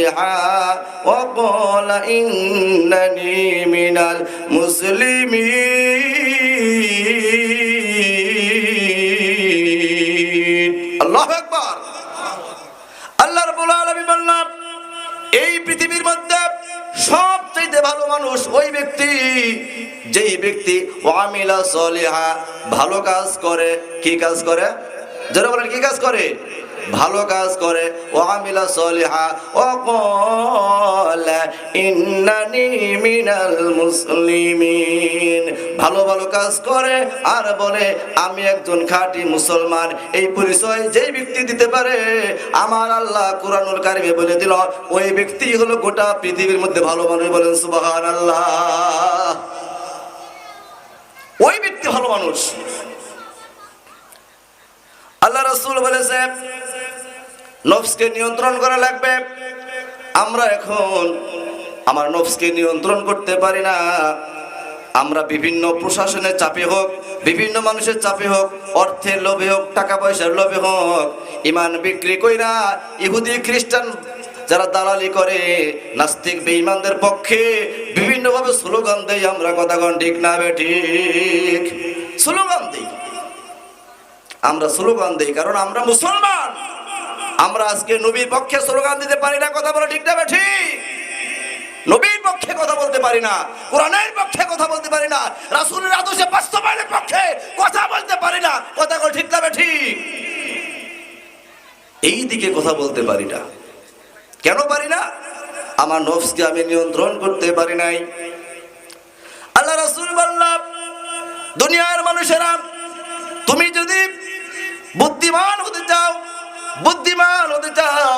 صالحا وقال إنني من المسلمين الله أكبر আল্লাহ রাব্বুল আলামিন বললেন এই পৃথিবীর মধ্যে সবচেয়ে ভালো মানুষ ওই ব্যক্তি যেই ব্যক্তি ওয়ামিলা সলিহা ভালো কাজ করে। কি কাজ করে? যারা বলেন কি কাজ করে? ভালো কাজ করে। ওয়ামিলা সলিহা ওয়া ক্বালা ইন্নানি মিনাল মুসলিমিন, ভালো ভালো কাজ করে আর বলে আমি একজন খাঁটি মুসলমান। এই পরিচয় যেই ব্যক্তি দিতে পারে আমার আল্লাহ কুরআনুল কারীমে বলে দিল ওই ব্যক্তি হলো গোটা পৃথিবীর মধ্যে ভালো মানুষ। বলেন সুবহানাল্লাহ। ওই ব্যক্তি ভালো মানুষ। আল্লাহ রাসূল বলেছে নফসকে নিয়ন্ত্রণ করা লাগবে। আমরা এখন আমার নফসকে নিয়ন্ত্রণ করতে পারি না। আমরা বিভিন্ন প্রশাসনের চাপে হোক, বিভিন্ন মানুষের চাপে হোক, অর্থের লোভে হোক, টাকা পয়সার লোভে হোক, ঈমান বিক্রি কইরা ইহুদি খ্রিস্টান যারা দালালি করে নাস্তিক বেঈমানদের পক্ষে বিভিন্নভাবে স্লোগান দেই আমরা। কথা কোন ঠিক না বেঠিক? স্লোগান দেই আমরা, স্লোগান দেই কারণ আমরা মুসলমান। আমরা আজকে নবীর পক্ষে স্লোগান দিতে পারি না। কথা বলে ঠিক না বেঠিক? নবীর পক্ষে কথা বলতে পারি না, কোরআনের পক্ষে কথা বলতে পারি না, রাসূলের আদর্শে বাস্তবায়নের পক্ষে কথা বলতে পারি না। কথা বলে ঠিক না বেঠিক? এই দিকে কথা বলতে পারি না। কেন পারি না? আমার নফসকে আমি নিয়ন্ত্রণ করতে পারি নাই। আল্লাহ রাসূল বললেন দুনিয়ার মানুষেরা তুমি যদি বুদ্ধিমান হতে চাও, বুদ্ধিমান হতে চাও,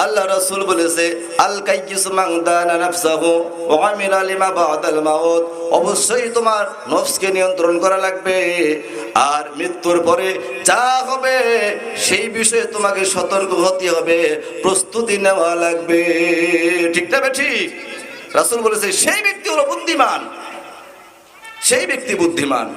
আল্লাহ রাসূল বলেছে আল কাইয়িস মান দানা নাফসাহু ওয়া আমিলা লিমা বাদাল মাউত, অবশ্যই তোমার নফসকে নিয়ন্ত্রণ করা লাগবে আর মৃত্যুর পরে যা হবে সেই বিষয়ে তোমাকে সতর্ক হতে হবে, প্রস্তুতি নেওয়া লাগবে। ঠিক না ঠিক? রাসূল বলেছে সেই ব্যক্তি হলো বুদ্ধিমান, সেই ব্যক্তি বুদ্ধিমান।